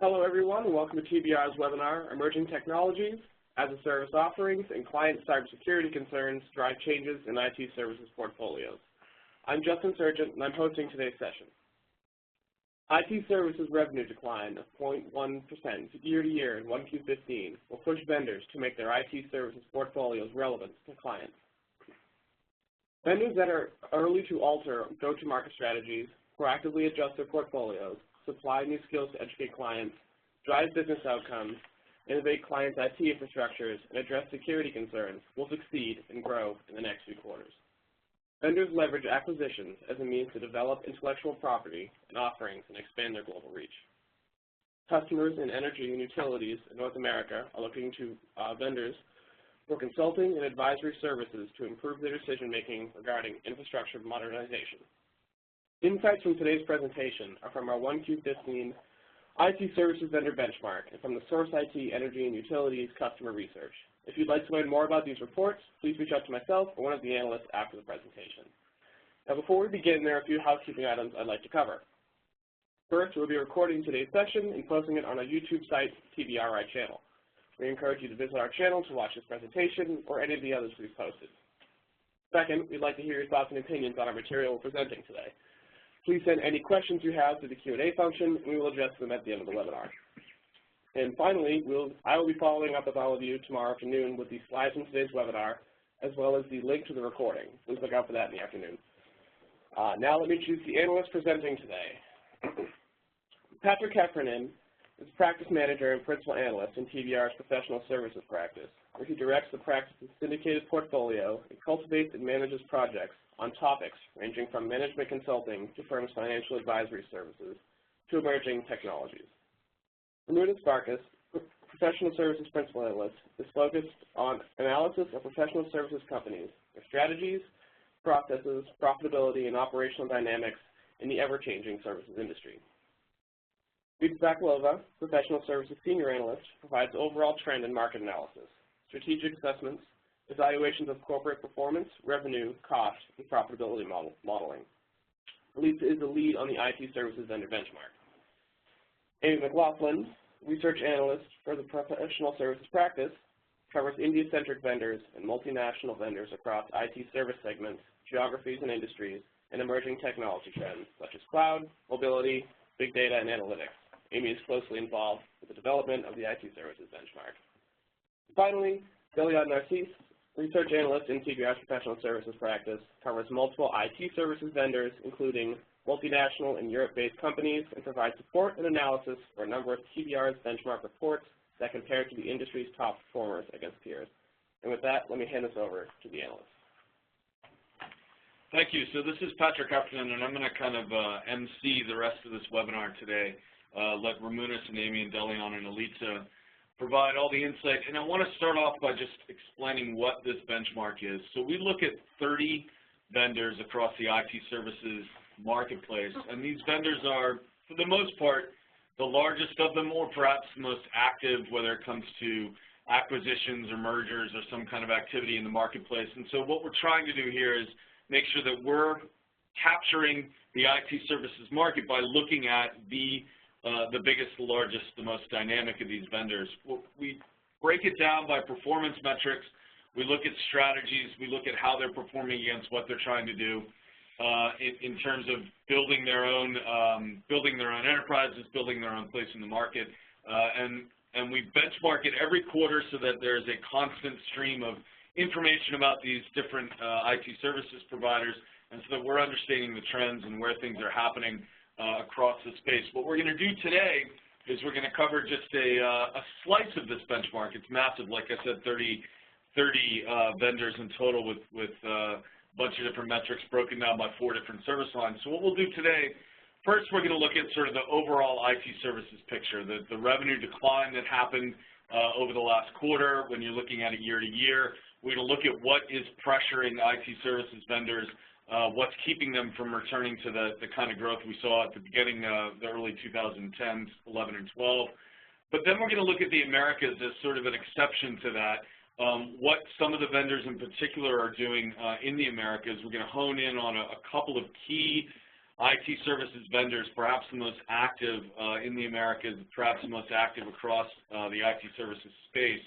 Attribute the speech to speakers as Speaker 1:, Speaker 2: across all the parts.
Speaker 1: Hello everyone, and welcome to TBR's webinar, Emerging Technologies as a Service Offerings and Client Cybersecurity Concerns Drive Changes in IT Services Portfolios. I'm Justin Sargent, and I'm hosting today's session. IT services revenue decline of 0.1% year-to-year in 1Q15 will push vendors to make their IT services portfolios relevant to clients. Vendors that are early to alter go-to-market strategies, proactively adjust their portfolios, supply new skills to educate clients, drive business outcomes, innovate clients' IT infrastructures, and address security concerns will succeed and grow in the next few quarters. Vendors leverage acquisitions as a means to develop intellectual property and offerings and expand their global reach. Customers in energy and utilities in North America are looking to vendors for consulting and advisory services to improve their decision-making regarding infrastructure modernization. Insights from today's presentation are from our 1Q15 IT Services Vendor Benchmark and from the Source IT Energy and Utilities Customer Research. If you'd like to learn more about these reports, please reach out to myself or one of the analysts after the presentation. Now, before we begin, there are a few housekeeping items I'd like to cover. First, we'll be recording today's session and posting it on our YouTube site, TBRI channel. We encourage you to visit our channel to watch this presentation or any of the others we've posted. Second, we'd like to hear your thoughts and opinions on our material we're presenting today. Please send any questions you have to the Q&A function, and we will address them at the end of the webinar. And finally, I will be following up with all of you tomorrow afternoon with the slides from today's webinar, as well as the link to the recording. Please look out for that in the afternoon. Now let me introduce the analyst presenting today. Patrick Heffernan is Practice Manager and Principal Analyst in TBR's Professional Services Practice, where he directs the practice's syndicated portfolio and cultivates and manages projects on topics ranging from management consulting to firms' financial advisory services to emerging technologies. Ramunas Svarcas, Professional Services Principal Analyst, is focused on analysis of professional services companies, their strategies, processes, profitability, and operational dynamics in the ever-changing services industry. Elitsa Bakalova, Professional Services Senior Analyst, provides overall trend and market analysis, strategic assessments, evaluations of corporate performance, revenue, cost, and profitability modeling. Elitsa is the lead on the IT Services Vendor Benchmark. McLaughlin, Research Analyst for the Professional Services Practice, covers Indiacentric vendors and multinational vendors across IT service segments, geographies and industries, and emerging technology trends such as cloud, mobility, big data, and analytics. Amy is closely involved with the development of the IT Services Benchmark. Finally, Deleon Narcisse, Research Analyst in TBR's Professional Services Practice, covers multiple IT services vendors, including multinational and Europe-based companies, and provides support and analysis for a number of TBR's benchmark reports that compare to the industry's top performers against peers. And with that, let me hand this over to the analyst.
Speaker 2: Thank you. So this is Patrick Heffernan, and I'm going to kind of MC the rest of this webinar today. Let Ramunas and Amy and Deleon and Elitsa provide all the insight. And I want to start off by just explaining what this benchmark is. So we look at 30 vendors across the IT services marketplace, and these vendors are, for the most part, the largest of them, or perhaps the most active, whether it comes to acquisitions or mergers or some kind of activity in the marketplace. And so what we're trying to do here is make sure that we're capturing the IT services market by looking at the biggest, the largest, the most dynamic of these vendors. We break it down by performance metrics. We look at strategies. We look at how they're performing against what they're trying to do in terms of building their own enterprises, building their own place in the market, and we benchmark it every quarter so that there's a constant stream of information about these different IT services providers, and so that we're understanding the trends and where things are happening across the space. What we're going to do today is we're going to cover just a slice of this benchmark. It's massive, like I said, 30 vendors in total with a bunch of different metrics broken down by 4 different service lines. So what we'll do today, first we're going to look at sort of the overall IT services picture, the revenue decline that happened over the last quarter when you're looking at it year to year. We're going to look at what is pressuring IT services vendors, what's keeping them from returning to the kind of growth we saw at the beginning of the early 2010s, 11 and 12. But then we're going to look at the Americas as sort of an exception to that, what some of the vendors in particular are doing in the Americas. We're going to hone in on a couple of key IT services vendors, perhaps the most active in the Americas, perhaps the most active across the IT services space.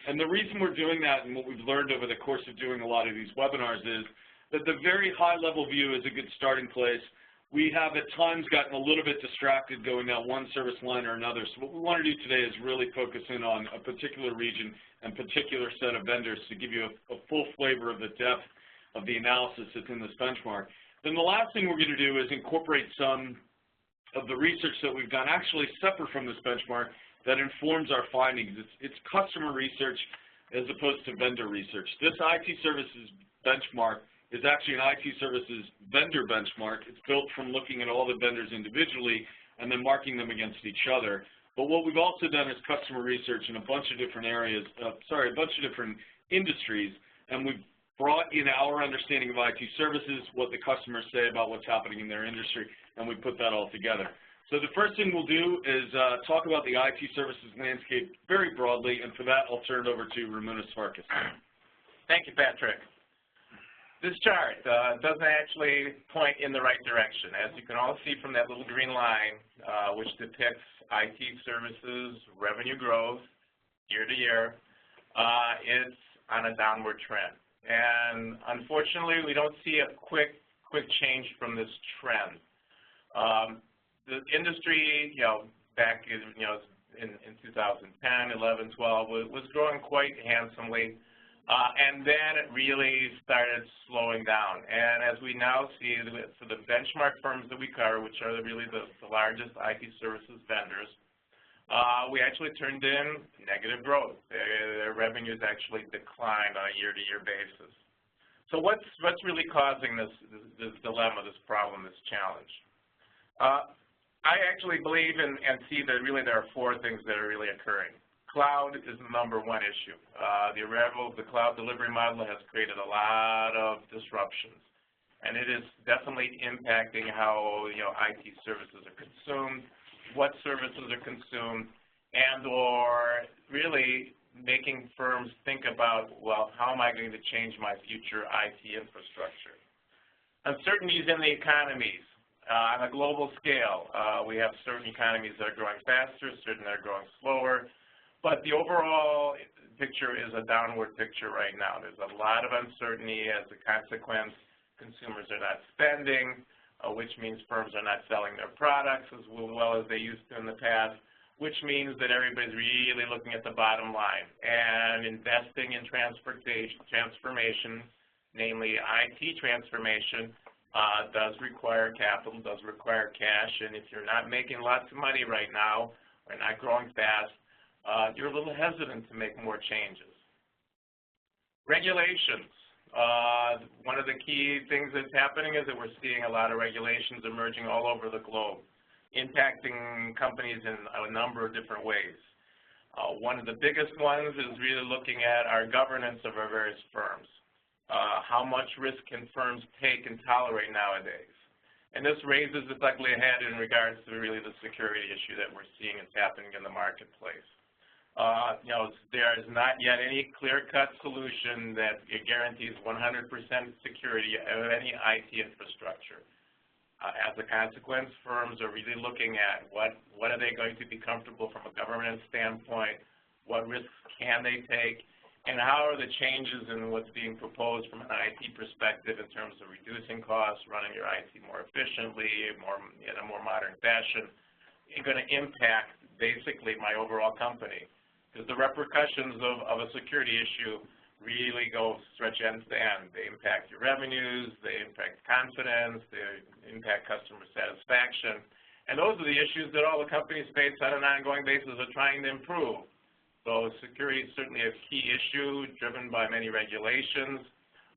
Speaker 2: And the reason we're doing that, and what we've learned over the course of doing a lot of these webinars, is that the very high-level view is a good starting place. We have at times gotten a little bit distracted going down one service line or another. So what we want to do today is really focus in on a particular region and particular set of vendors to give you a full flavor of the depth of the analysis that's in this benchmark. Then the last thing we're going to do is incorporate some of the research that we've done, actually separate from this benchmark, that informs our findings. It's customer research as opposed to vendor research. This IT services benchmark is actually an IT services vendor benchmark. It's built from looking at all the vendors individually and then marking them against each other. But what we've also done is customer research in a bunch of different areas, a bunch of different industries, and we've brought in our understanding of IT services, what the customers say about what's happening in their industry, and we put that all together. So the first thing we'll do is talk about the IT services landscape very broadly, and for that I'll turn it over to Ramunas Svarcas.
Speaker 3: Thank you, Patrick. This chart doesn't actually point in the right direction. As you can all see from that little green line, which depicts IT services revenue growth year to year, it's on a downward trend. And unfortunately, we don't see a quick change from this trend. The industry, back in 2010, 11, 12, was growing quite handsomely, and then it really started slowing down. And as we now see, for the benchmark firms that we cover, which are really the largest IT services vendors, we actually turned in negative growth. Their revenues actually declined on a year-to-year basis. So what's really causing this dilemma, this problem, this challenge? I actually believe and see that really there are four things that are really occurring. Cloud is the #1 issue. The arrival of the cloud delivery model has created a lot of disruptions, and it is definitely impacting how IT services are consumed, what services are consumed, and or really making firms think about, well, how am I going to change my future IT infrastructure? Uncertainties in the economies. On a global scale, we have certain economies that are growing faster, certain that are growing slower, but the overall picture is a downward picture right now. There's a lot of uncertainty. As a consequence, consumers are not spending, which means firms are not selling their products as well as they used to in the past, which means that everybody's really looking at the bottom line. And investing in transformation, namely IT transformation, does require capital, does require cash, and if you're not making lots of money right now or not growing fast, you're a little hesitant to make more changes. Regulations. One of the key things that's happening is that we're seeing a lot of regulations emerging all over the globe, impacting companies in a number of different ways. One of the biggest ones is really looking at our governance of our various firms. How much risk can firms take and tolerate nowadays? And this raises its ugly head in regards to really the security issue that we're seeing is happening in the marketplace. There is not yet any clear-cut solution that guarantees 100% security of any IT infrastructure. As a consequence, firms are really looking at what are they going to be comfortable from a governance standpoint, what risks can they take, and how are the changes in what's being proposed from an IT perspective in terms of reducing costs, running your IT more efficiently, in a more modern fashion, going to impact basically my overall company. Because the repercussions of a security issue really stretch end to end. They impact your revenues, they impact confidence, they impact customer satisfaction, and those are the issues that all the companies face on an ongoing basis are trying to improve. So security is certainly a key issue driven by many regulations,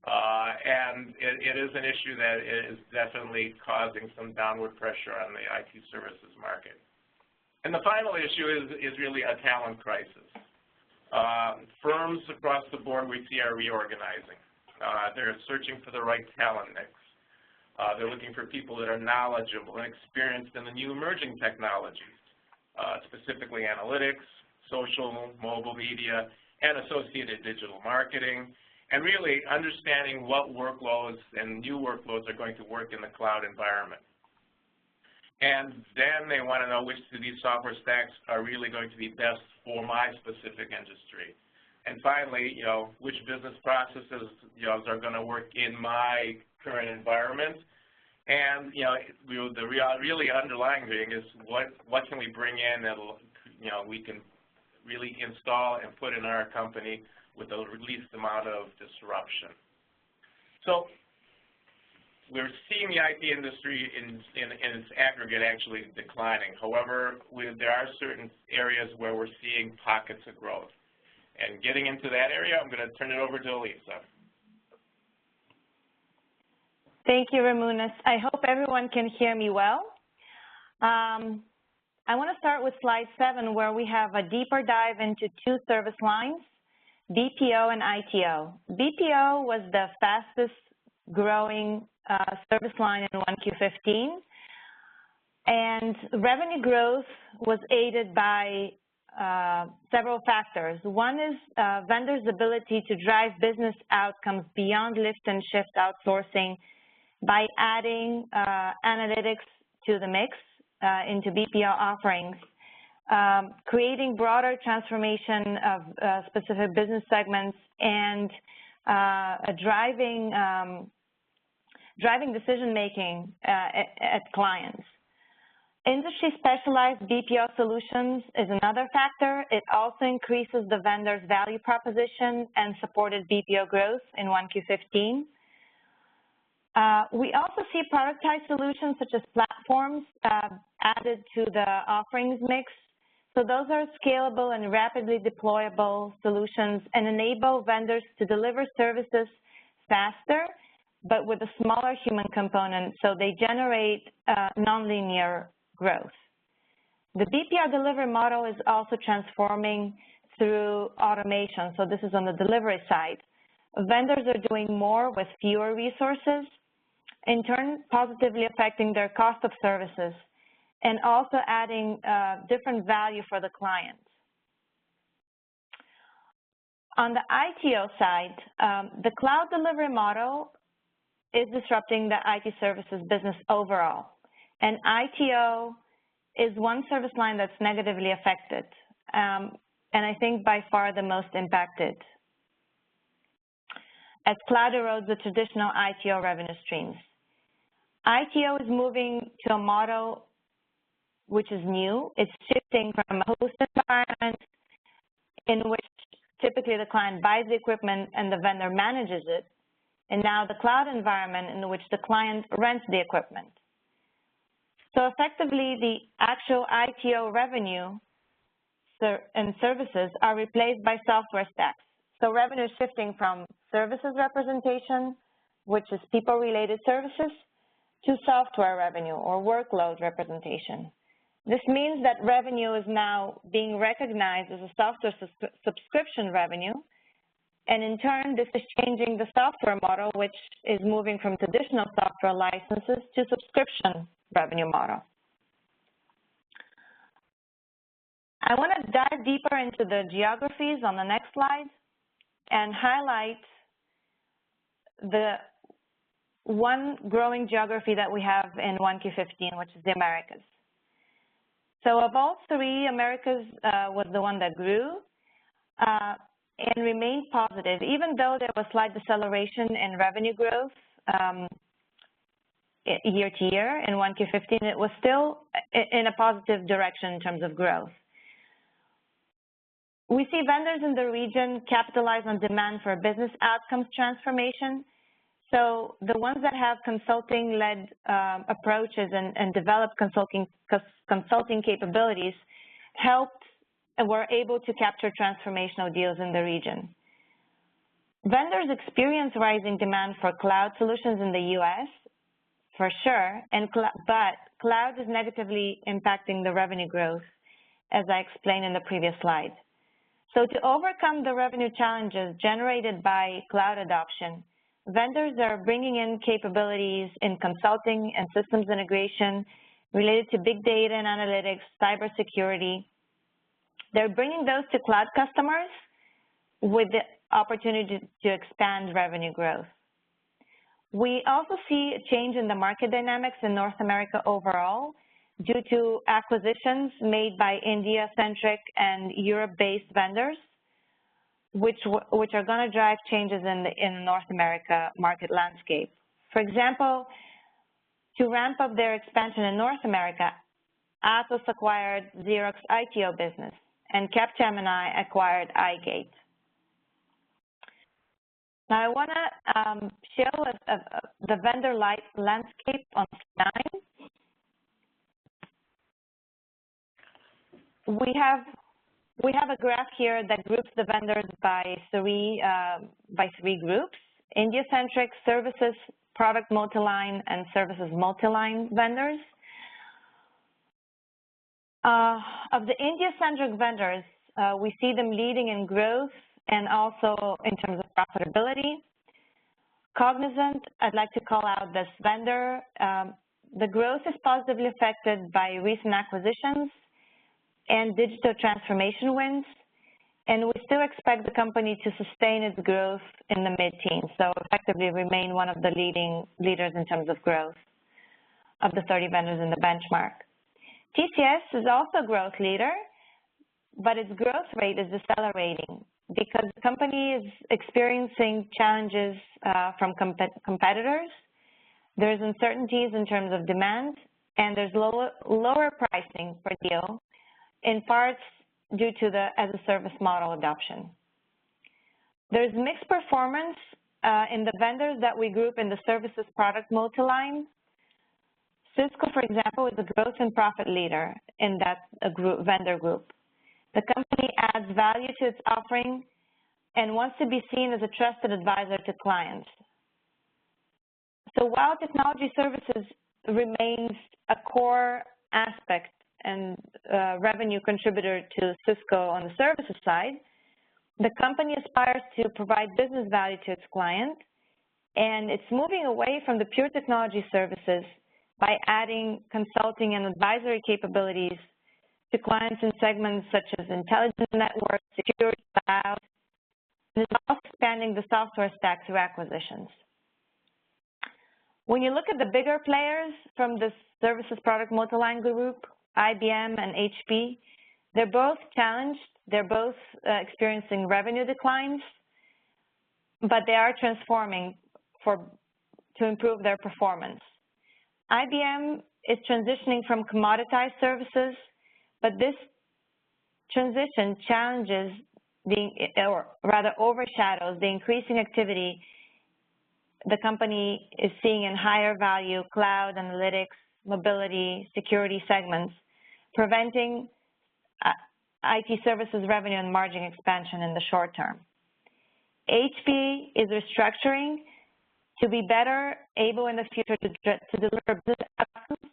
Speaker 3: and it is an issue that is definitely causing some downward pressure on the IT services market. And the final issue is really a talent crisis. Firms across the board we see are reorganizing. They're searching for the right talent mix. They're looking for people that are knowledgeable and experienced in the new emerging technologies, specifically analytics, social, mobile media, and associated digital marketing, and really understanding what workloads and new workloads are going to work in the cloud environment. And then they want to know which of these software stacks are really going to be best for my specific industry. And finally, which business processes, are going to work in my current environment. And, the really underlying thing is what can we bring in that we can really install and put in our company with the least amount of disruption. So we're seeing the IT industry in its aggregate actually declining. However, there are certain areas where we're seeing pockets of growth. And getting into that area, I'm going to turn it over to Elitsa.
Speaker 4: Thank you, Ramunas. I hope everyone can hear me well. I want to start with slide 7, where we have a deeper dive into 2 service lines, BPO and ITO. BPO was the fastest growing service line in 1Q15, and revenue growth was aided by several factors. One is vendors' ability to drive business outcomes beyond lift and shift outsourcing by adding analytics to the mix into BPO offerings, creating broader transformation of specific business segments, and driving decision-making at clients. Industry-specialized BPO solutions is another factor. It also increases the vendor's value proposition and supported BPO growth in 1Q15. We also see productized solutions such as platforms added to the offerings mix. So those are scalable and rapidly deployable solutions and enable vendors to deliver services faster, but with a smaller human component, so they generate nonlinear growth. The BPO delivery model is also transforming through automation. So this is on the delivery side. Vendors are doing more with fewer resources, in turn positively affecting their cost of services and also adding different value for the client. On the ITO side, the cloud delivery model is disrupting the IT services business overall. And ITO is one service line that's negatively affected, and I think by far the most impacted, as cloud erodes the traditional ITO revenue streams. ITO is moving to a model which is new. It's shifting from a host environment in which typically the client buys the equipment and the vendor manages it, and now the cloud environment in which the client rents the equipment. So effectively, the actual ITO revenue and services are replaced by software stacks. So revenue is shifting from services representation, which is people-related services, to software revenue or workload representation. This means that revenue is now being recognized as a software subscription revenue, and in turn, this is changing the software model, which is moving from traditional software licenses to subscription revenue model. I want to dive deeper into the geographies on the next slide and highlight the one growing geography that we have in 1Q15, which is the Americas. So of all 3, Americas was the one that grew and remained positive, even though there was slight deceleration in revenue growth year to year in 1Q15, it was still in a positive direction in terms of growth. We see vendors in the region capitalize on demand for business outcomes transformation. So the ones that have consulting-led approaches and developed consulting capabilities helped and were able to capture transformational deals in the region. Vendors experience rising demand for cloud solutions in the U.S., for sure, but cloud is negatively impacting the revenue growth, as I explained in the previous slide. So to overcome the revenue challenges generated by cloud adoption, vendors are bringing in capabilities in consulting and systems integration related to big data and analytics, cybersecurity. They're bringing those to cloud customers with the opportunity to expand revenue growth. We also see a change in the market dynamics in North America overall. due to acquisitions made by Indiacentric and Europe-based vendors, which are going to drive changes in the North America market landscape. For example, to ramp up their expansion in North America, Atos acquired Xerox ITO business, and Capgemini acquired iGate. Now, I want to show the vendor landscape on slide 9. We have a graph here that groups the vendors by three groups: Indiacentric, services, product multi-line, and services multi-line vendors. Of the Indiacentric vendors, we see them leading in growth and also in terms of profitability. Cognizant, I'd like to call out this vendor. The growth is positively affected by recent acquisitions and digital transformation wins, and we still expect the company to sustain its growth in the mid-teens, so effectively remain one of the leaders in terms of growth of the 30 vendors in the benchmark. TCS is also a growth leader, but its growth rate is decelerating because the company is experiencing challenges from competitors. There's uncertainties in terms of demand, and there's lower pricing per deal, in parts due to the as-a-service model adoption. There's mixed performance in the vendors that we group in the services product multi-line. Cisco, for example, is a growth and profit leader in that vendor group. The company adds value to its offering and wants to be seen as a trusted advisor to clients. So while technology services remains a core aspect and revenue contributor to Cisco on the services side, the company aspires to provide business value to its client, and it's moving away from the pure technology services by adding consulting and advisory capabilities to clients in segments such as intelligent networks, security, cloud, and is also expanding the software stack through acquisitions. When you look at the bigger players from this services product multi-line group, IBM and HP, they're both challenged. They're both experiencing revenue declines, but they are transforming to improve their performance. IBM is transitioning from commoditized services, but this transition challenges or rather overshadows the increasing activity the company is seeing in higher value cloud, analytics, mobility, security segments, preventing IT services revenue and margin expansion in the short term. HP is restructuring to be better able in the future to deliver business outcomes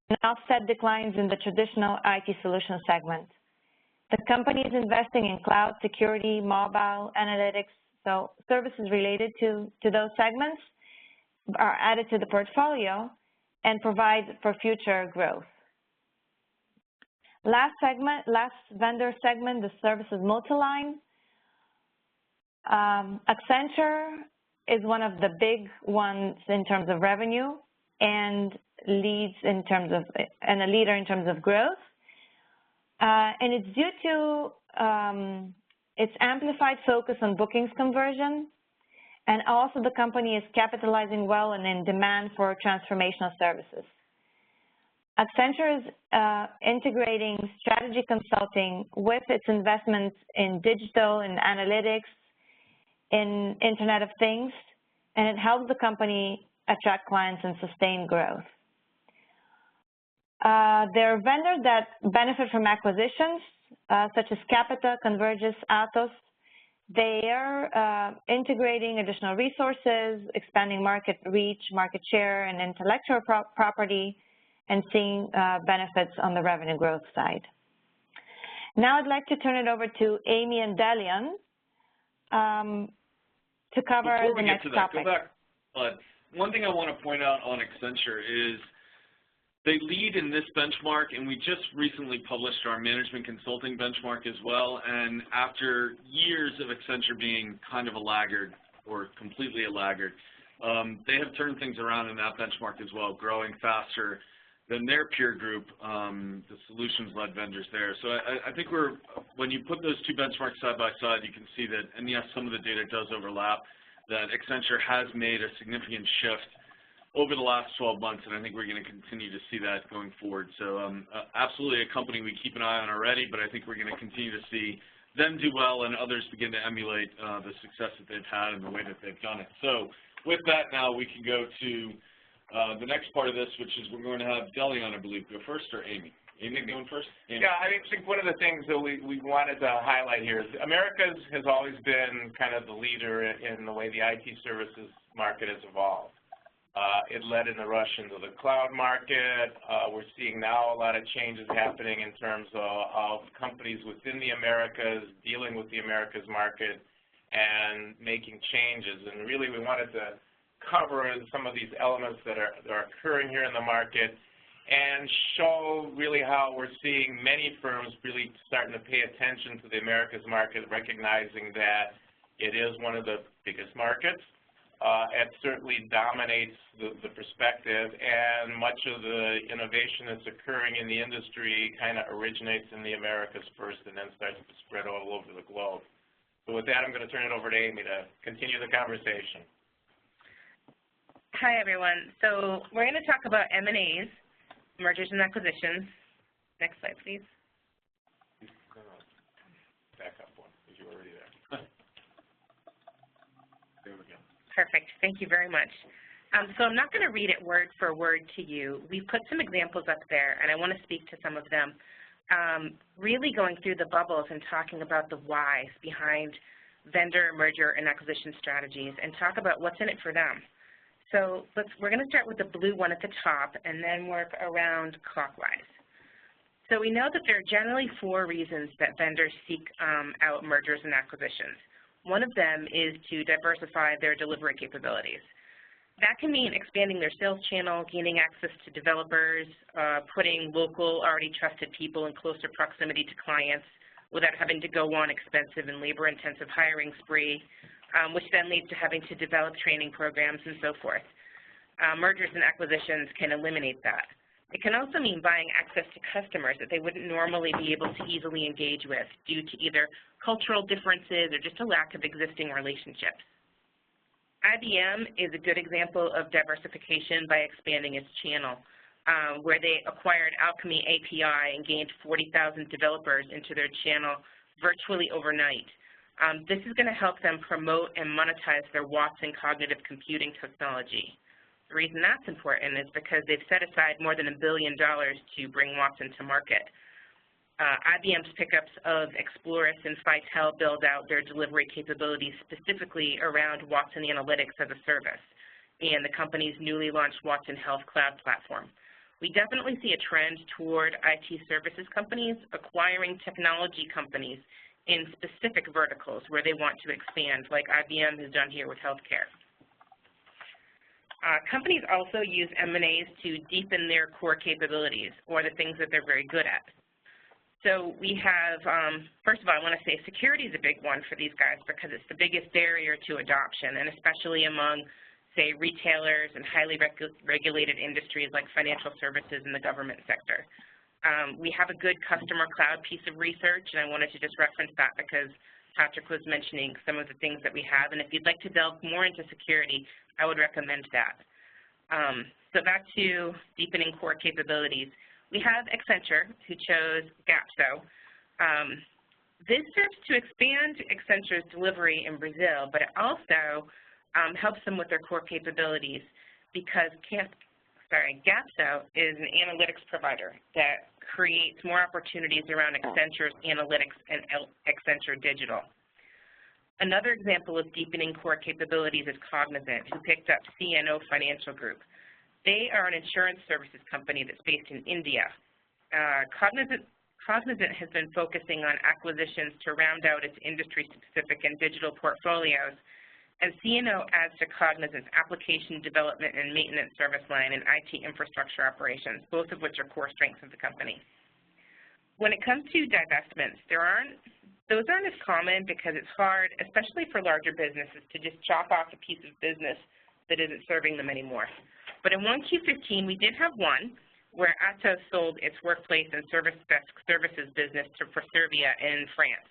Speaker 4: and offset declines in the traditional IT solution segment. The company is investing in cloud, security, mobile, analytics, so services related to those segments are added to the portfolio and provide for future growth. Last vendor segment, the services multi-line. Accenture is one of the big ones in terms of revenue and a leader in terms of growth. And it's due to its amplified focus on bookings conversion, and also the company is capitalizing well and in demand for transformational services. Accenture is integrating strategy consulting with its investments in digital and analytics, in Internet of Things, and it helps the company attract clients and sustain growth. There are vendors that benefit from acquisitions, such as Capita, Convergys, Atos. They are integrating additional resources, expanding market reach, market share, and intellectual property, and seeing benefits on the revenue growth side. Now I'd like to turn it over to Amy and Deleon to cover the next topic.
Speaker 2: Go back. One thing I want to point out on Accenture is they lead in this benchmark, and we just recently published our management consulting benchmark as well. And after years of Accenture being kind of a laggard or completely a laggard, they have turned things around in that benchmark as well, growing faster than their peer group, the solutions-led vendors there. So I think when you put those two benchmarks side by side, you can see that, and yes, some of the data does overlap, that Accenture has made a significant shift over the last 12 months, and I think we're going to continue to see that going forward. So absolutely a company we keep an eye on already, but I think we're going to continue to see them do well and others begin to emulate the success that they've had and the way that they've done it. So with that now, we can go to the next part of this, which is we're going to have Deleon, I believe, go first, or Amy? Amy going first? Amy.
Speaker 3: Yeah, I think one of the things that we wanted to highlight here is Americas has always been kind of the leader in the way the IT services market has evolved. It led in the rush into the cloud market. We're seeing now a lot of changes happening in terms of companies within the Americas dealing with the Americas market and making changes. And really we wanted to cover some of these elements that are occurring here in the market and show really how we're seeing many firms really starting to pay attention to the Americas market, recognizing that it is one of the biggest markets. It certainly dominates the perspective, and much of the innovation that's occurring in the industry kind of originates in the Americas first and then starts to spread all over the globe. So with that, I'm going to turn it over to Amy to continue the conversation.
Speaker 5: Hi, everyone. So we're going to talk about M&As, mergers and acquisitions. Next slide, please.
Speaker 3: Back up one, because you were already there. There we go.
Speaker 5: Perfect. Thank you very much. So I'm not going to read it word for word to you. We've put some examples up there, and I want to speak to some of them, really going through the bubbles and talking about the whys behind vendor, merger, and acquisition strategies, and talk about what's in it for them. So we're going to start with the blue one at the top and then work around clockwise. So we know that there are generally 4 reasons that vendors seek out mergers and acquisitions. One of them is to diversify their delivery capabilities. That can mean expanding their sales channel, gaining access to developers, putting local, already trusted people in closer proximity to clients without having to go on expensive and labor-intensive hiring spree, which then leads to having to develop training programs and so forth. Mergers and acquisitions can eliminate that. It can also mean buying access to customers that they wouldn't normally be able to easily engage with due to either cultural differences or just a lack of existing relationships. IBM is a good example of diversification by expanding its channel, where they acquired Alchemy API and gained 40,000 developers into their channel virtually overnight. This is going to help them promote and monetize their Watson cognitive computing technology. The reason that's important is because they've set aside more than $1 billion to bring Watson to market. IBM's pickups of Explorus and Fitel build out their delivery capabilities specifically around Watson Analytics as a service and the company's newly launched Watson Health Cloud platform. We definitely see a trend toward IT services companies acquiring technology companies in specific verticals where they want to expand, like IBM has done here with healthcare. Companies also use M&As to deepen their core capabilities or the things that they're very good at. So we have, first of all, I want to say security is a big one for these guys because it's the biggest barrier to adoption, and especially among, say, retailers and highly regulated industries like financial services and the government sector. We have a good customer cloud piece of research, and I wanted to just reference that because Patrick was mentioning some of the things that we have, and if you'd like to delve more into security, I would recommend that. So back to deepening core capabilities. We have Accenture, who chose GAPSO. This serves to expand Accenture's delivery in Brazil, but it also helps them with their core capabilities because GAPSO is an analytics provider that creates more opportunities around Accenture's analytics and Accenture Digital. Another example of deepening core capabilities is Cognizant, who picked up CNO Financial Group. They are an insurance services company that's based in India. Cognizant has been focusing on acquisitions to round out its industry-specific and digital portfolios, and CNO adds to Cognizant's application development and maintenance service line and IT infrastructure operations, both of which are core strengths of the company. When it comes to divestments, those aren't as common because it's hard, especially for larger businesses, to just chop off a piece of business that isn't serving them anymore. But in 1Q15, we did have one. where Atos sold its workplace and services business to Proservia in France.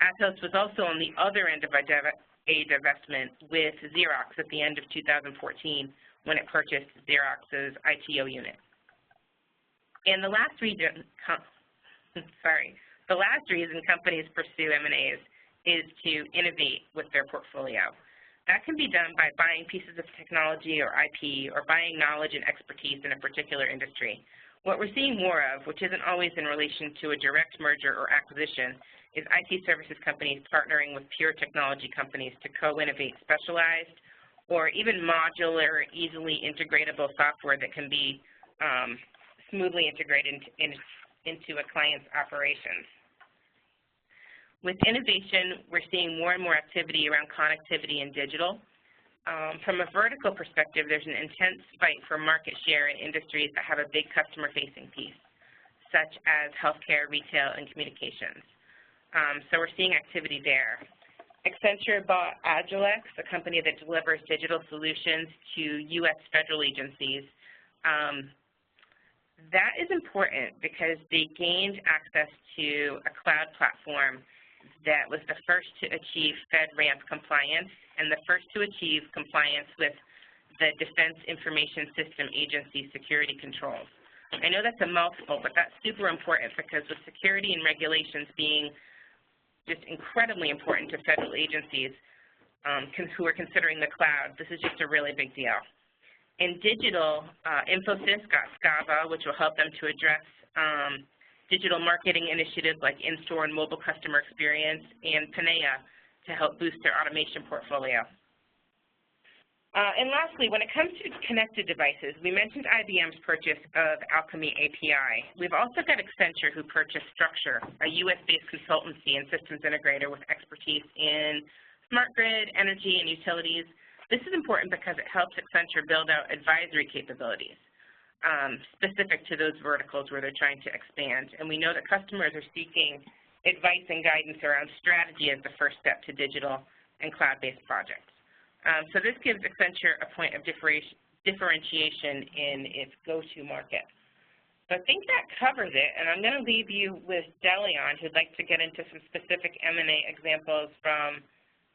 Speaker 5: Atos was also on the other end of a divestment with Xerox at the end of 2014 when it purchased Xerox's ITO unit. And the last reason companies pursue M&As is to innovate with their portfolio. That can be done by buying pieces of technology or IP or buying knowledge and expertise in a particular industry. What we're seeing more of, which isn't always in relation to a direct merger or acquisition, is IT services companies partnering with pure technology companies to co-innovate specialized or even modular, easily integratable software that can be smoothly integrated into a client's operations. With innovation, we're seeing more and more activity around connectivity and digital. From a vertical perspective, there's an intense fight for market share in industries that have a big customer-facing piece, such as healthcare, retail, and communications. So we're seeing activity there. Accenture bought Agilex, a company that delivers digital solutions to U.S. federal agencies. That is important because they gained access to a cloud platform that was the first to achieve FedRAMP compliance and the first to achieve compliance with the Defense Information System Agency security controls. I know that's a mouthful, but that's super important because with security and regulations being just incredibly important to federal agencies who are considering the cloud, this is just a really big deal. In digital, Infosys got Scava, which will help them to address digital marketing initiatives like in-store and mobile customer experience, and Panea to help boost their automation portfolio. And lastly, when it comes to connected devices, we mentioned IBM's purchase of Alchemy API. We've also got Accenture, who purchased Structure, a US-based consultancy and systems integrator with expertise in smart grid, energy, and utilities. This is important because it helps Accenture build out advisory capabilities specific to those verticals where they're trying to expand. And we know that customers are seeking advice and guidance around strategy as the first step to digital and cloud-based projects. So this gives Accenture a point of differentiation in its go-to market. So I think that covers it, and I'm going to leave you with Deleon, who'd like to get into some specific M&A examples from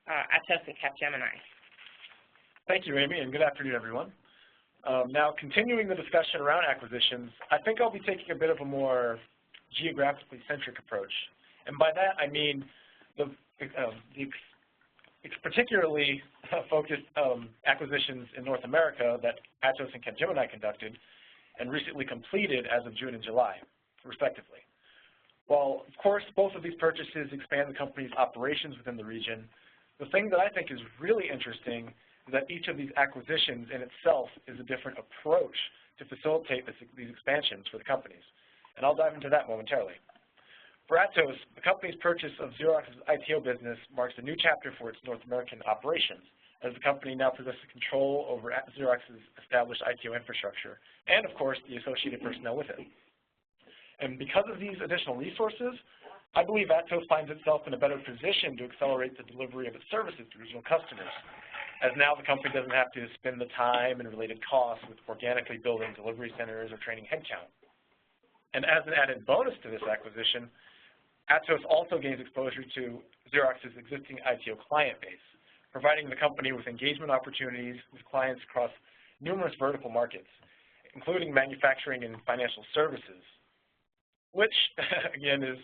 Speaker 5: Atos and Capgemini.
Speaker 6: Thank you, Amy, and good afternoon, everyone. Now, continuing the discussion around acquisitions, I think I'll be taking a bit of a more geographically centric approach. And by that, I mean it's particularly focused acquisitions in North America that Atos and Capgemini conducted and recently completed as of June and July, respectively. While, of course, both of these purchases expand the company's operations within the region, the thing that I think is really interesting is that each of these acquisitions in itself is a different approach to facilitate these expansions for the companies. And I'll dive into that momentarily. For Atos, the company's purchase of Xerox's ITO business marks a new chapter for its North American operations, as the company now possesses control over Xerox's established ITO infrastructure and, of course, the associated personnel with it. And because of these additional resources, I believe Atos finds itself in a better position to accelerate the delivery of its services to regional customers, as now the company doesn't have to spend the time and related costs with organically building delivery centers or training headcount. And as an added bonus to this acquisition, Atos also gains exposure to Xerox's existing ITO client base, providing the company with engagement opportunities with clients across numerous vertical markets, including manufacturing and financial services, which, again, is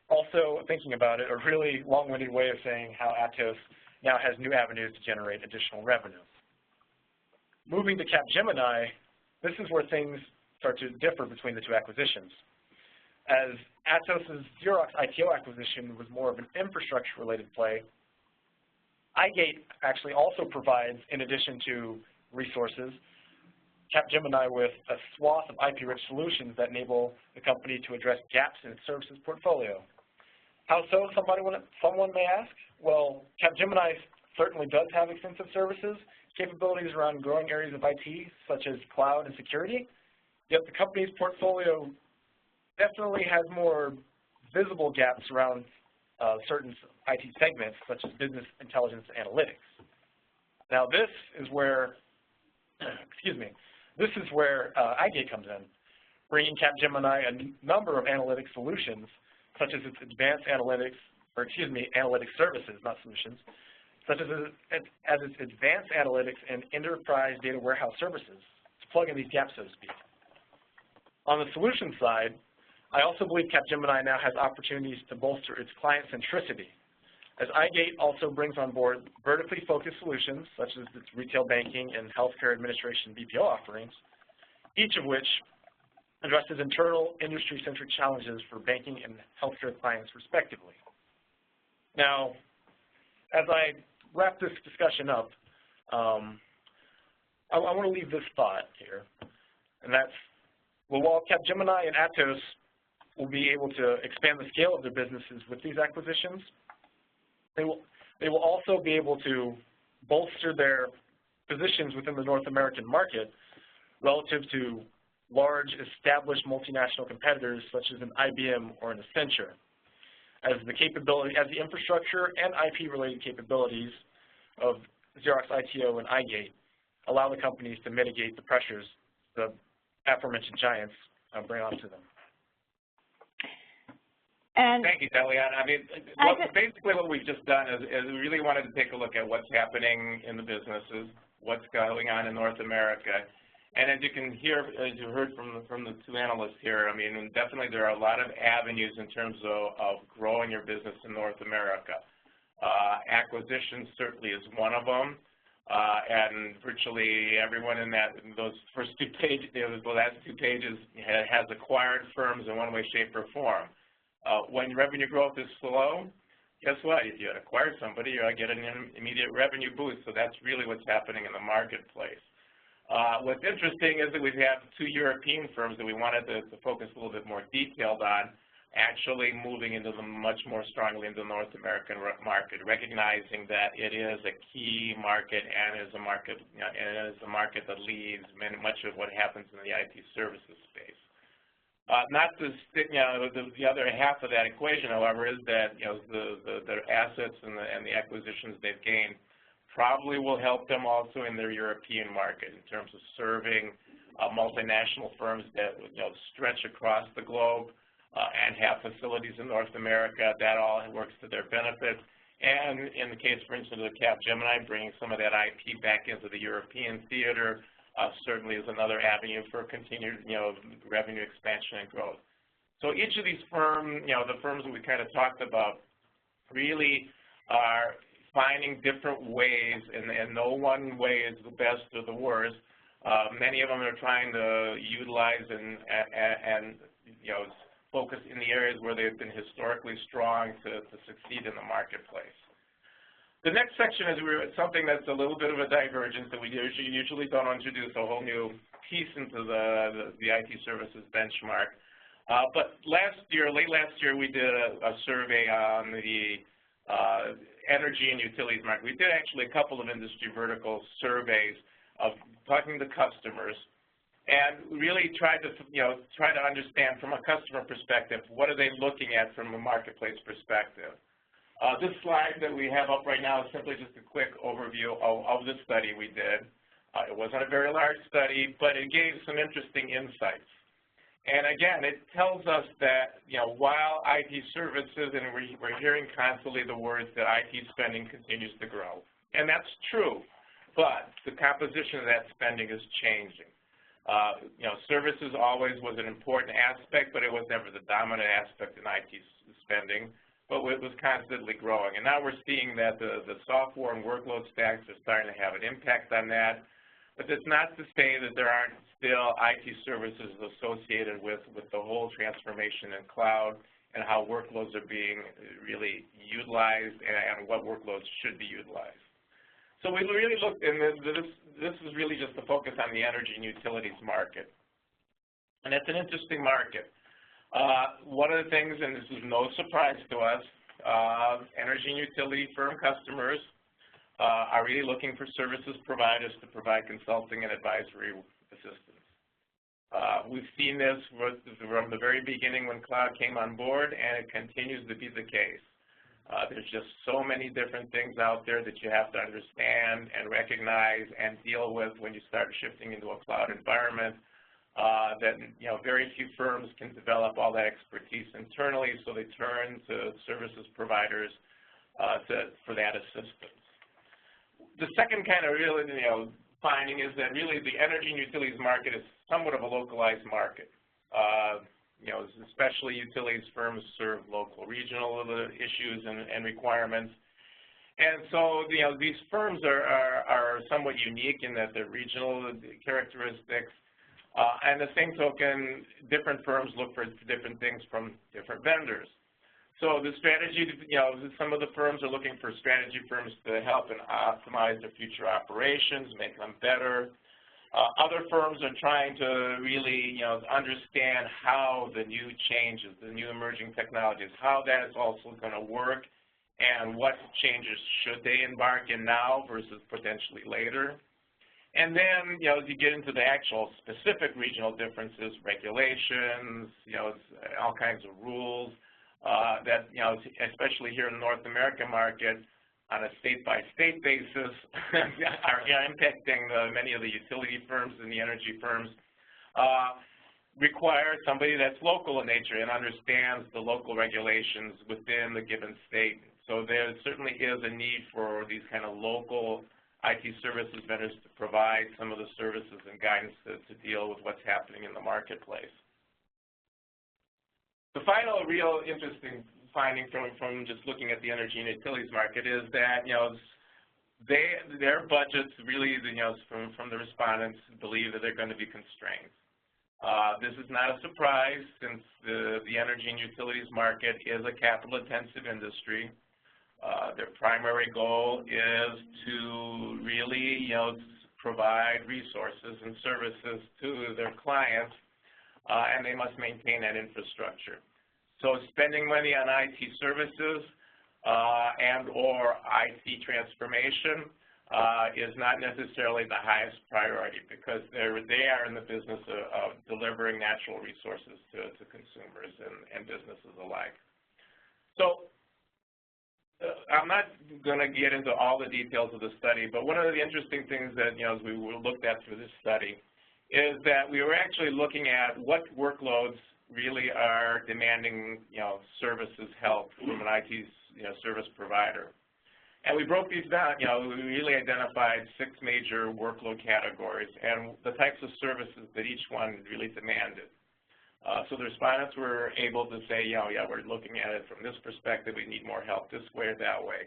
Speaker 6: also, thinking about it, a really long-winded way of saying how Atos now has new avenues to generate additional revenue. Moving to Capgemini, this is where things start to differ between the two acquisitions. As Atos' Xerox ITO acquisition was more of an infrastructure-related play, iGate actually also provides, in addition to resources, Capgemini with a swath of IP-rich solutions that enable the company to address gaps in its services portfolio. How so, someone may ask? Well, Capgemini certainly does have extensive services, capabilities around growing areas of IT, such as cloud and security, yet the company's portfolio definitely has more visible gaps around certain IT segments, such as business intelligence analytics. Now, this is where, iGate comes in, bringing Capgemini a number of analytic solutions, such as its advanced analytics, or excuse me, analytic services, not solutions, such as its advanced analytics and enterprise data warehouse services to plug in these gaps, so to speak. On the solution side, I also believe Capgemini now has opportunities to bolster its client centricity, as iGate also brings on board vertically focused solutions, such as its retail banking and healthcare administration BPO offerings, each of which addresses internal industry-centric challenges for banking and healthcare clients respectively. Now, as I wrap this discussion up, I want to leave this thought here, and that's, well, while Capgemini and Atos will be able to expand the scale of their businesses with these acquisitions, they will also be able to bolster their positions within the North American market relative to large established multinational competitors such as an IBM or an Accenture, as the infrastructure and IP-related capabilities of Xerox ITO and iGate allow the companies to mitigate the pressures the aforementioned giants bring onto them.
Speaker 4: And
Speaker 3: thank you, Deleon. I mean, basically what we've just done is we really wanted to take a look at what's happening in the businesses, what's going on in North America. And as you can hear, as you heard from the two analysts here, I mean, definitely there are a lot of avenues in terms of growing your business in North America. Acquisition certainly is one of them, and virtually everyone in those first two pages, the last two pages, has acquired firms in one way, shape, or form. When revenue growth is slow, guess what? If you acquire somebody, you're going to get an immediate revenue boost. So that's really what's happening in the marketplace. What's interesting is that we have two European firms that we wanted to focus a little bit more detailed on, actually moving into much more strongly into the North American market, recognizing that it is a key market and is a market, that leads much of what happens in the IT services space. Not to stick, the other half of that equation, however, is that the assets and the acquisitions they've gained probably will help them also in their European market in terms of serving multinational firms that stretch across the globe and have facilities in North America. That all works to their benefit. And in the case, for instance, of Capgemini, bringing some of that IP back into the European theater certainly is another avenue for continued revenue expansion and growth. So each of these firms, the firms that we kind of talked about, really are finding different ways, and no one way is the best or the worst. Many of them are trying to utilize and focus in the areas where they've been historically strong to succeed in the marketplace. The next section is something that's a little bit of a divergence that we usually don't introduce a whole new piece into the IT services benchmark. But late last year, we did a survey on the energy and utilities market. We did actually a couple of industry vertical surveys of talking to customers, and really tried to understand from a customer perspective, what are they looking at from a marketplace perspective. This slide that we have up right now is simply just a quick overview of the study we did. It wasn't a very large study, but it gave some interesting insights. And again, it tells us that while IT services, and we're hearing constantly the words that IT spending continues to grow, and that's true, but the composition of that spending is changing. Services always was an important aspect, but it was never the dominant aspect in IT spending, but it was constantly growing. And now we're seeing that the software and workload stacks are starting to have an impact on that. But that's not to say that there aren't still IT services associated with the whole transformation in cloud and how workloads are being really utilized and what workloads should be utilized. So we really looked, and this is really just to focus on the energy and utilities market. And it's an interesting market. One of the things, and this is no surprise to us, energy and utility firm customers are really looking for services providers to provide consulting and advisory assistance. We've seen this from the very beginning when cloud came on board, and it continues to be the case. There's just so many different things out there that you have to understand and recognize and deal with when you start shifting into a cloud environment. that very few firms can develop all that expertise internally, so they turn to services providers for that assistance. The second kind of really finding is that really the energy and utilities market is somewhat of a localized market. Especially utilities firms serve local, regional issues and requirements. And so, these firms are somewhat unique in that they're regional characteristics. And the same token, different firms look for different things from different vendors. So the strategy, some of the firms are looking for strategy firms to help and optimize their future operations, make them better. Other firms are trying to really, understand how the new changes, the new emerging technologies, how that is also going to work, and what changes should they embark in now versus potentially later. And then, as you get into the actual specific regional differences, regulations, all kinds of rules that, especially here in the North American market, on a state-by-state basis, are impacting many of the utility firms and the energy firms, require somebody that's local in nature and understands the local regulations within the given state. So there certainly is a need for these kind of local IT services vendors to provide some of the services and guidance to deal with what's happening in the marketplace. The final real interesting finding from just looking at the energy and utilities market is that, their budgets really, from the respondents, believe that they're going to be constrained. This is not a surprise since the energy and utilities market is a capital-intensive industry. Their primary goal is to really, provide resources and services to their clients, and they must maintain that infrastructure. So spending money on IT services and or IT transformation is not necessarily the highest priority because they are in the business of delivering natural resources to consumers and businesses alike. So I'm not going to get into all the details of the study, but one of the interesting things that, as we looked at through this study is that we were actually looking at what workloads really are demanding, services help from an IT, service provider. And we broke these down, we really identified 6 major workload categories and the types of services that each one really demanded. So the respondents were able to say, yeah, we're looking at it from this perspective, we need more help this way or that way.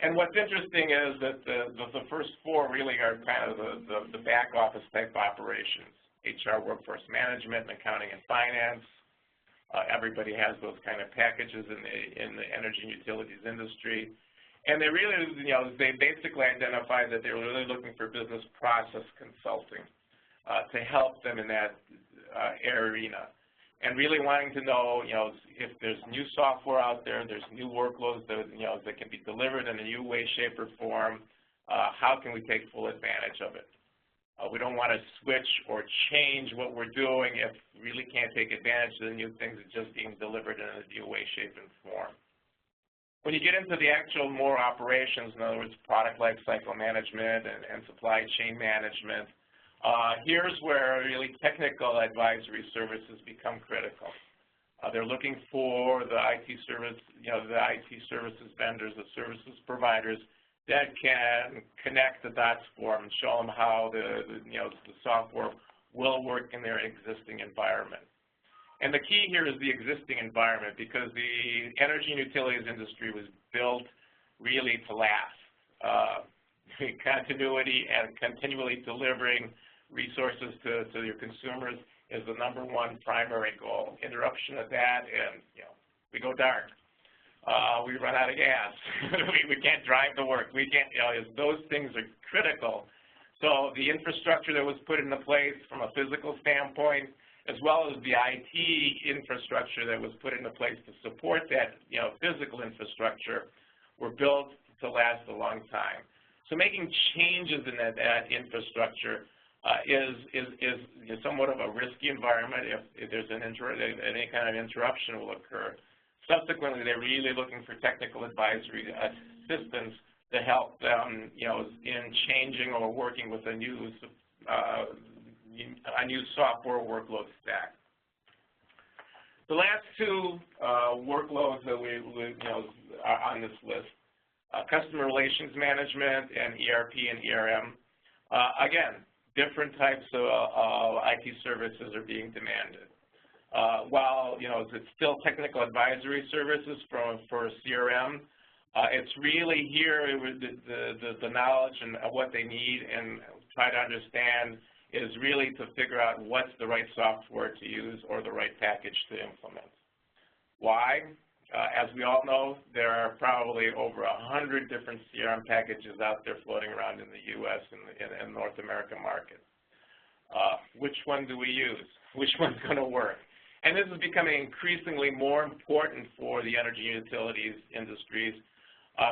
Speaker 3: And what's interesting is that the first 4 really are kind of the back office type operations, HR, workforce management, accounting and finance. Everybody has those kind of packages in the energy and utilities industry. And they really, they basically identified that they were really looking for business process consulting to help them in that arena. And really wanting to know, if there's new software out there, there's new workloads that, that can be delivered in a new way, shape, or form, how can we take full advantage of it? We don't want to switch or change what we're doing if we really can't take advantage of the new things that's just being delivered in a new way, shape, and form. When you get into the actual more operations, in other words, product lifecycle management and supply chain management, here's where really technical advisory services become critical. They're looking for the IT service, the IT services vendors, the services providers that can connect the dots for them and show them how the software will work in their existing environment. And the key here is the existing environment because the energy and utilities industry was built really to last. Continuity and continually delivering resources to your consumers is the #1 primary goal. Interruption of that and, we go dark. We run out of gas. we can't drive to work. We can't, those things are critical. So the infrastructure that was put into place from a physical standpoint, as well as the IT infrastructure that was put into place to support that, physical infrastructure, were built to last a long time. So making changes in that infrastructure is somewhat of a risky environment if there's any kind of interruption will occur. Subsequently, they're really looking for technical advisory assistance to help them, in changing or working with a new a new software workload stack. The last two workloads that are on this list, customer relations management and ERP and ERM. Again, different types of IT services are being demanded. While it's still technical advisory services for CRM, it's really here the knowledge and what they need and try to understand is really to figure out what's the right software to use or the right package to implement. Why? As we all know, there are probably over 100 different CRM packages out there floating around in the U.S. and North American market. Which one do we use? Which one's going to work? And this is becoming increasingly more important for the energy and utilities industries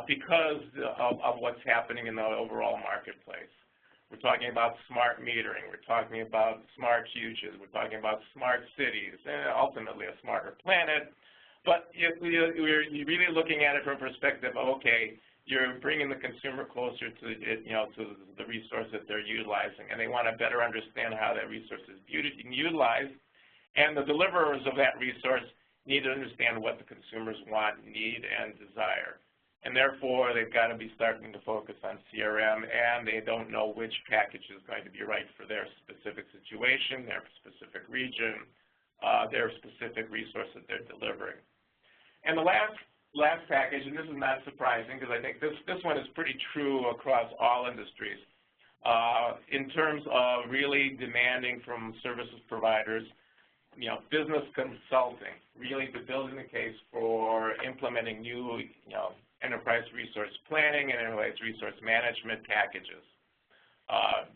Speaker 3: because of what's happening in the overall marketplace. We're talking about smart metering. We're talking about smart fuses. We're talking about smart cities, and ultimately a smarter planet. But we're really looking at it from a perspective of, okay, you're bringing the consumer closer to to the resource that they're utilizing, and they want to better understand how that resource is utilized. And the deliverers of that resource need to understand what the consumers want, need, and desire. And therefore, they've got to be starting to focus on CRM, and they don't know which package is going to be right for their specific situation, their specific region, their specific resource that they're delivering. And the last package, and this is not surprising because I think this one is pretty true across all industries, in terms of really demanding from services providers, business consulting, really building the case for implementing new, enterprise resource planning and enterprise resource management packages.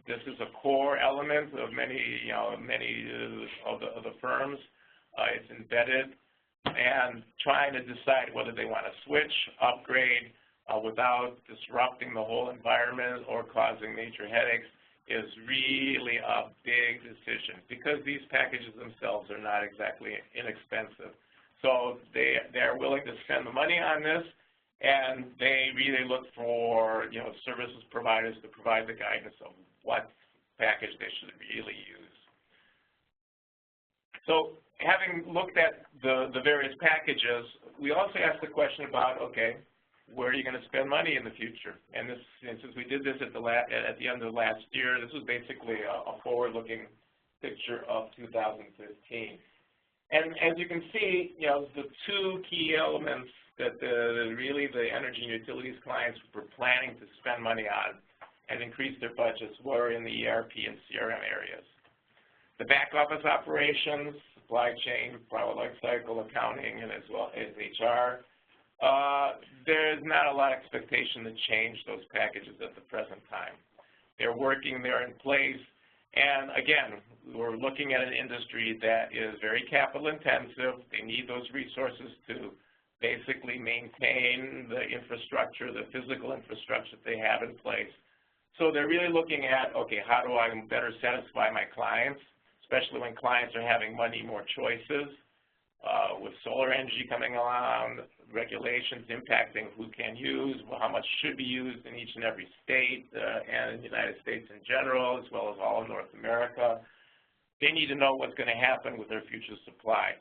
Speaker 3: This is a core element of many of the firms. It's embedded, and trying to decide whether they want to switch, upgrade, without disrupting the whole environment or causing major headaches is really a big decision because these packages themselves are not exactly inexpensive. So they're willing to spend the money on this, and they really look for services providers to provide the guidance of what package they should really use. So having looked at the various packages, we also asked the question about, okay, where are you going to spend money in the future? And since we did this at the end of last year, this was basically a forward-looking picture of 2015. And as you can see, the two key elements that really the energy and utilities clients were planning to spend money on and increase their budgets were in the ERP and CRM areas. The back office operations, supply chain, product lifecycle, accounting, and as well as HR, there's not a lot of expectation to change those packages at the present time. They're working, they're in place, and again, we're looking at an industry that is very capital intensive. They need those resources to basically maintain the infrastructure, the physical infrastructure that they have in place. So they're really looking at, okay, how do I better satisfy my clients, especially when clients are having more choices, with solar energy coming along, regulations impacting who can use, how much should be used in each and every state, and in the United States in general, as well as all of North America. They need to know what's going to happen with their future supply.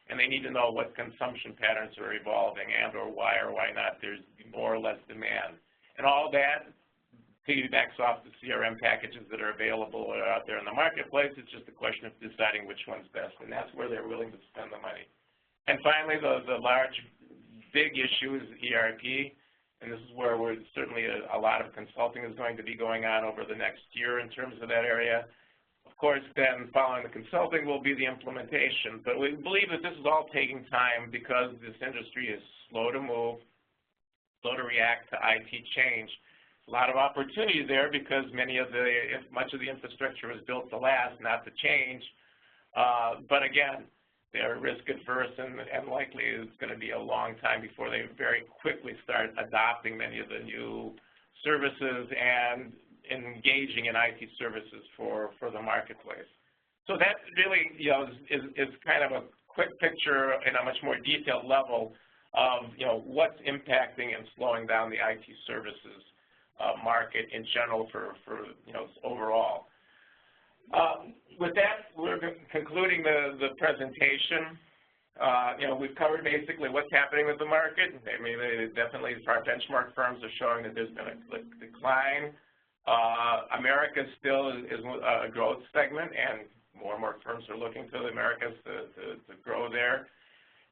Speaker 3: And they need to know what consumption patterns are evolving and or why not there's more or less demand. And all that piggybacks off the CRM packages that are available or out there in the marketplace. It's just a question of deciding which one's best, and that's where they're willing to spend the money. And finally, the large, big issue is ERP, and this is where certainly a lot of consulting is going to be going on over the next year in terms of that area. Of course, then following the consulting will be the implementation, but we believe that this is all taking time because this industry is slow to move, slow to react to IT change. A lot of opportunity there because much of the infrastructure was built to last, not to change. But again, they're risk adverse and likely it's going to be a long time before they very quickly start adopting many of the new services and engaging in IT services for the marketplace. So that really is kind of a quick picture in a much more detailed level of what's impacting and slowing down the IT services market in general for overall. With that, we're concluding the presentation. We've covered basically what's happening with the market. I mean, definitely our benchmark firms are showing that there's been a decline. America still is a growth segment, and more and more firms are looking to the Americas to grow there.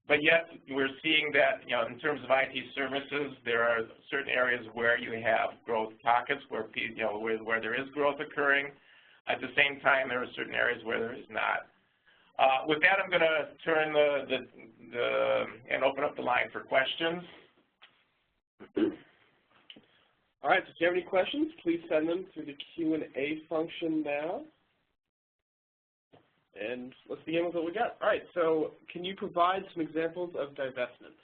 Speaker 3: But yet, we're seeing that, in terms of IT services, there are certain areas where you have growth pockets where there is growth occurring. At the same time, there are certain areas where there is not. With that, I'm going to turn and open up the line for questions.
Speaker 1: All right, so if you have any questions, please send them through the Q&A function now. And let's begin with what we got. All right, so can you provide some examples of divestments?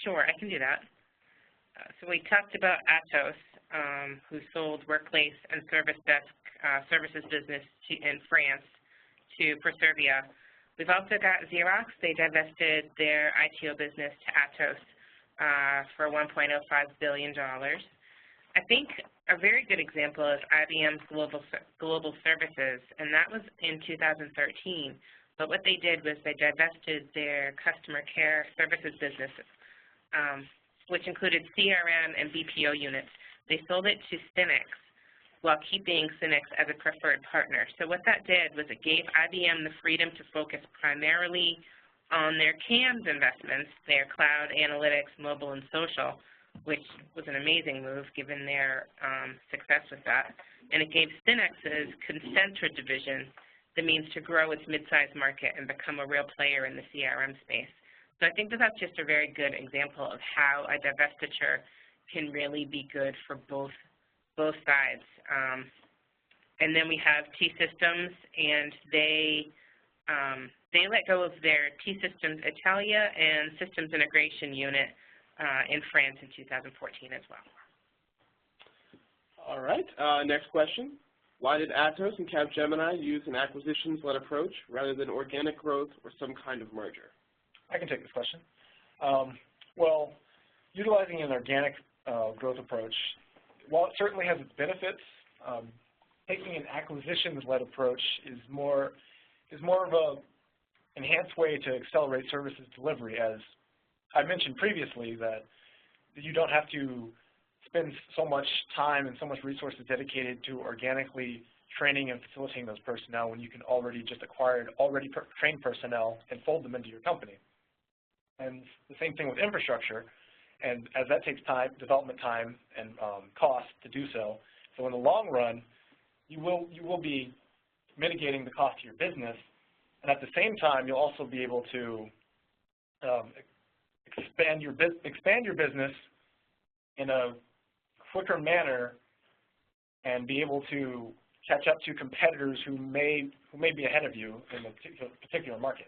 Speaker 5: Sure, I can do that. So we talked about Atos, who sold Workplace and Service Desk services business in France to Proservia. We've also got Xerox. They divested their ITO business to Atos for $1.05 billion. I think a very good example is IBM's Global Services, and that was in 2013. But what they did was they divested their customer care services business, which included CRM and BPO units. They sold it to Synnex while keeping Synnex as a preferred partner. So what that did was it gave IBM the freedom to focus primarily on their CAMS investments, their cloud, analytics, mobile, and social, which was an amazing move given their success with that. And it gave Synnex's Concentra division the means to grow its mid-sized market and become a real player in the CRM space. So I think that that's just a very good example of how a divestiture can really be good for both sides. And then we have T-Systems, and they let go of their T-Systems Italia and Systems Integration Unit in France in 2014 as well.
Speaker 1: All right, next question. Why did Atos and Capgemini use an acquisitions-led approach rather than organic growth or some kind of merger?
Speaker 6: I can take this question. Well, utilizing an organic growth approach, while it certainly has its benefits, taking an acquisitions-led approach is more of a enhanced way to accelerate services delivery. As I mentioned previously, that you don't have to spend so much time and so much resources dedicated to organically training and facilitating those personnel when you can already just acquire already trained personnel and fold them into your company. And the same thing with infrastructure, and as that takes time, development time and cost to do so. So in the long run, you will be mitigating the cost to your business, and at the same time, you'll also be able to expand your business in a quicker manner and be able to catch up to competitors who may be ahead of you in a particular market.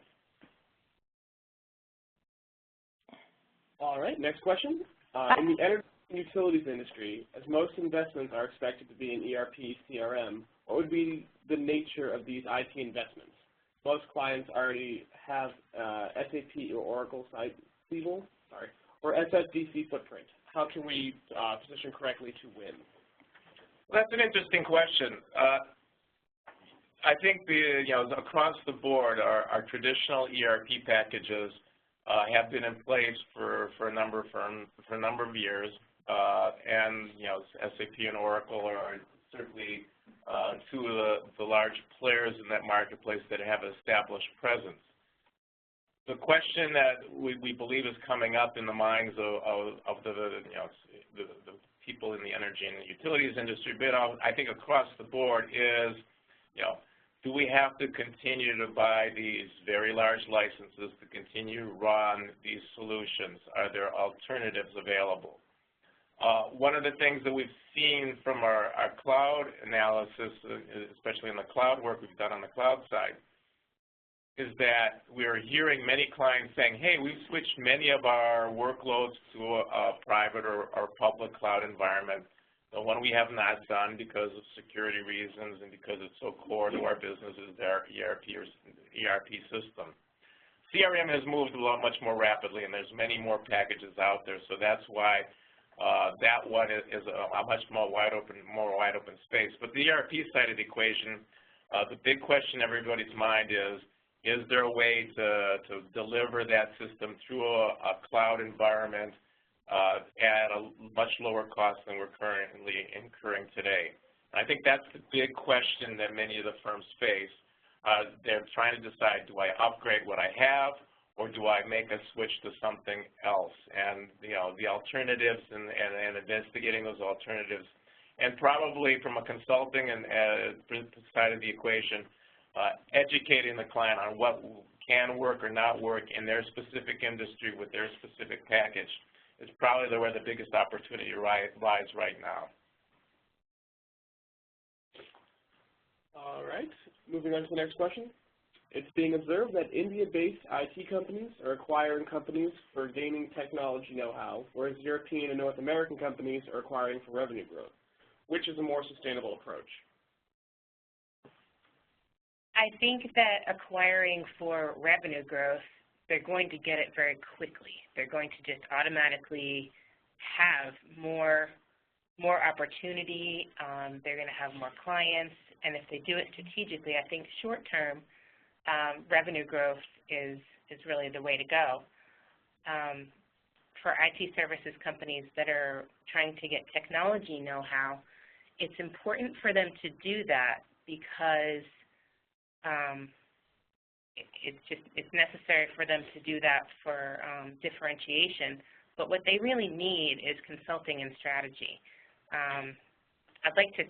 Speaker 1: All right, next question. In the energy and utilities industry, as most investments are expected to be in ERP, CRM, what would be the nature of these IT investments? Most clients already have SAP or Oracle or SFDC footprint. How can we position correctly to win?
Speaker 3: Well, that's an interesting question. I think across the board, our traditional ERP packages have been in place for a number of firms for a number of years, and SAP and Oracle are certainly two of the large players in that marketplace that have established presence. The question that we believe is coming up in the minds of the people in the energy and the utilities industry, but I think across the board is, do we have to continue to buy these very large licenses to continue to run these solutions? Are there alternatives available? One of the things that we've seen from our cloud analysis, especially in the cloud work we've done on the cloud side, is that we're hearing many clients saying, hey, we've switched many of our workloads to a private or public cloud environment. The one we have not done because of security reasons and because it's so core to our business is their ERP system. CRM has moved much more rapidly, and there's many more packages out there, so that's why that one is a much more wide open space. But the ERP side of the equation, the big question in everybody's mind is there a way to deliver that system through a cloud environment at a much lower cost than we're currently incurring today? And I think that's the big question that many of the firms face. They're trying to decide, do I upgrade what I have, or do I make a switch to something else? And the alternatives and investigating those alternatives, and probably from a consulting and side of the equation, educating the client on what can work or not work in their specific industry with their specific package is probably where the biggest opportunity lies right now.
Speaker 1: All right, moving on to the next question. It's being observed that India-based IT companies are acquiring companies for gaining technology know-how, whereas European and North American companies are acquiring for revenue growth. Which is a more sustainable approach?
Speaker 5: I think that acquiring for revenue growth, they're going to get it very quickly. They're going to just automatically have more opportunity. They're going to have more clients, and if they do it strategically, I think short-term revenue growth is really the way to go. For IT services companies that are trying to get technology know-how, it's important for them to do that because it's necessary for them to do that for differentiation. But what they really need is consulting and strategy. I'd like to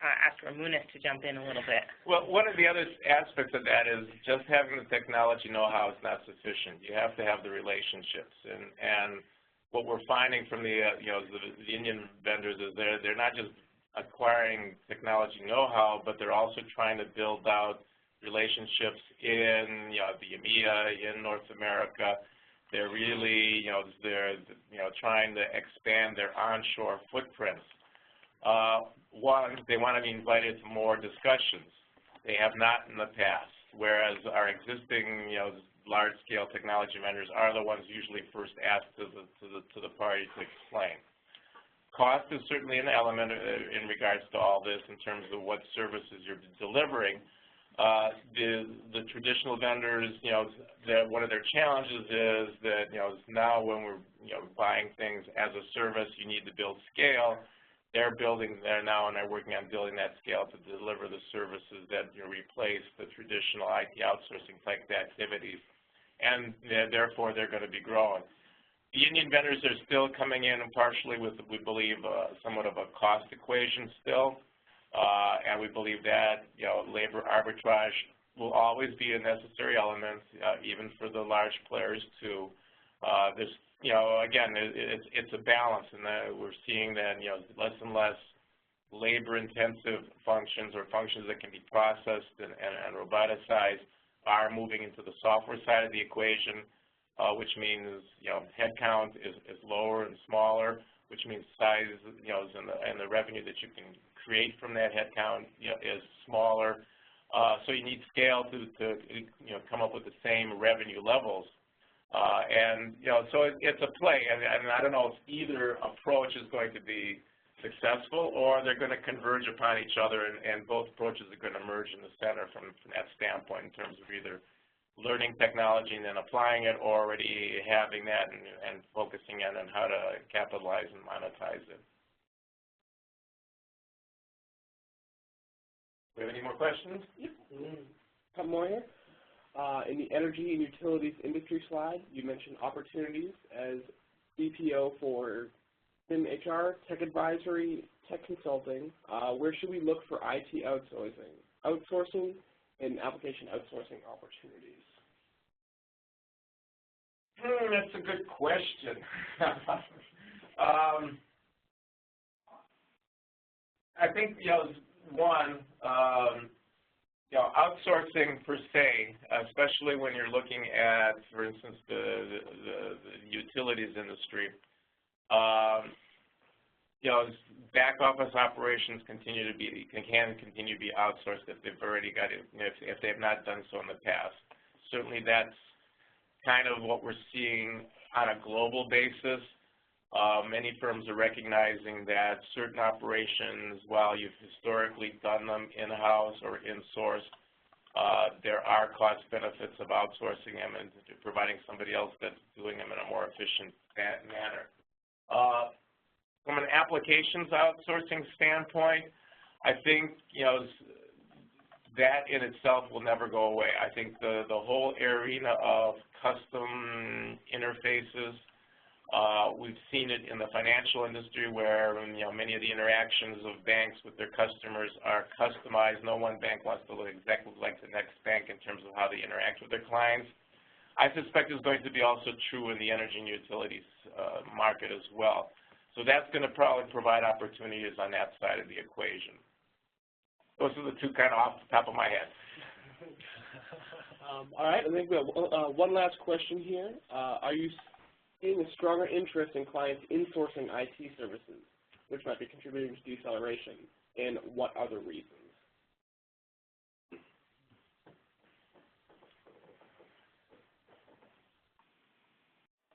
Speaker 5: ask Ramunas to jump in a little bit.
Speaker 3: Well, one of the other aspects of that is just having the technology know-how is not sufficient. You have to have the relationships, and what we're finding from the Indian vendors is they're not just acquiring technology know-how, but they're also trying to build out relationships in the EMEA, in North America. They're really they're trying to expand their onshore footprints. One, they want to be invited to more discussions. They have not in the past, whereas our existing large-scale technology vendors are the ones usually first asked to the party to explain. Cost is certainly an element in regards to all this in terms of what services you're delivering. The traditional vendors, one of their challenges is that now when we're buying things as a service, you need to build scale. They're building there now, and they're working on building that scale to deliver the services that replace the traditional IT outsourcing type activities, and therefore they're going to be growing. The Indian vendors are still coming in and partially with, we believe, somewhat of a cost equation still, and we believe that labor arbitrage will always be a necessary element, even for the large players too. Again, it's a balance, and we're seeing that less and less labor-intensive functions or functions that can be processed and roboticized are moving into the software side of the equation, which means headcount is lower and smaller, which means size and the revenue that you can create from that headcount is smaller. So you need scale to come up with the same revenue levels. So it's a play, and I don't know if either approach is going to be successful or they're going to converge upon each other, and both approaches are going to merge in the center from that standpoint in terms of either learning technology and then applying it, or already having that and focusing on how to capitalize and monetize it. Do we have any more questions?
Speaker 1: Yep. A couple more here. In the energy and utilities industry slide, you mentioned opportunities as BPO for SIM HR, tech advisory, tech consulting. Where should we look for IT outsourcing, and application outsourcing opportunities?
Speaker 3: That's a good question. I think one. Outsourcing per se, especially when you're looking at, for instance, the utilities industry, back office operations can continue to be outsourced if they've already got it, if they have not done so in the past. Certainly, that's kind of what we're seeing on a global basis. Many firms are recognizing that certain operations, while you've historically done them in-house or in-source, there are cost benefits of outsourcing them and providing somebody else that's doing them in a more efficient manner. From an applications outsourcing standpoint, I think, that in itself will never go away. I think the whole arena of custom interfaces, we've seen it in the financial industry where, many of the interactions of banks with their customers are customized. No one bank wants to look exactly like the next bank in terms of how they interact with their clients. I suspect it's going to be also true in the energy and utilities market as well. So that's going to probably provide opportunities on that side of the equation. Those are the two kind of off the top of my head.
Speaker 1: All right, I think we have one last question here. Are you seeing a stronger interest in clients insourcing IT services, which might be contributing to deceleration, and what are the reasons?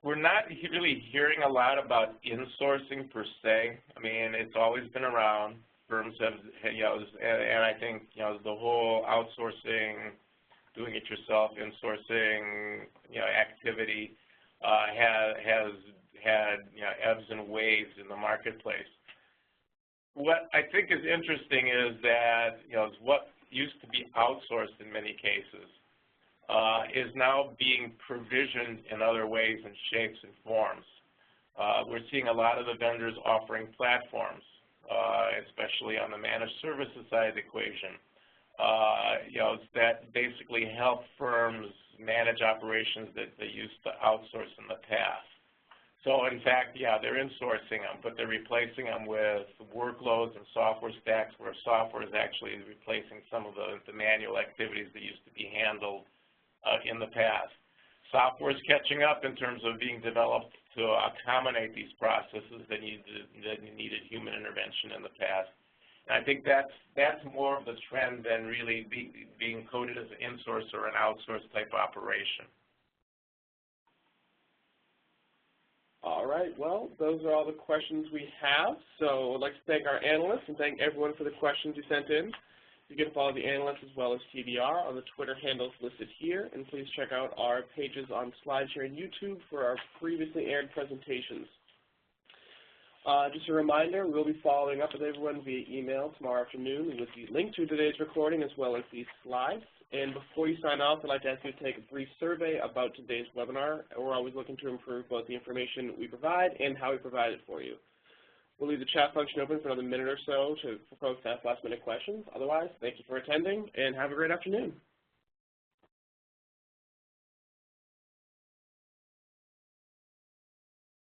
Speaker 3: We're not really hearing a lot about insourcing per se. I mean, it's always been around. Firms have, and I think, the whole outsourcing, doing it yourself, insourcing, activity has had, ebbs and waves in the marketplace. What I think is interesting is that, what used to be outsourced in many cases is now being provisioned in other ways and shapes and forms. We're seeing a lot of the vendors offering platforms, especially on the managed services side of the equation, that basically help firms manage operations that they used to outsource in the past. So in fact, they're insourcing them, but they're replacing them with workloads and software stacks where software is actually replacing some of the manual activities that used to be handled in the past. Software is catching up in terms of being developed to accommodate these processes that needed human intervention in the past. And I think that's more of the trend than really being coded as an in-source or an outsource type operation.
Speaker 1: All right, well, those are all the questions we have. So I'd like to thank our analysts and thank everyone for the questions you sent in. You can follow the analysts as well as TBR on the Twitter handles listed here, and please check out our pages on SlideShare and YouTube for our previously aired presentations. Just a reminder, we'll be following up with everyone via email tomorrow afternoon with the link to today's recording as well as these slides. And before you sign off, I'd like to ask you to take a brief survey about today's webinar. We're always looking to improve both the information we provide and how we provide it for you. We'll leave the chat function open for another minute or so for folks to ask last-minute questions. Otherwise, thank you for attending, and have a great afternoon.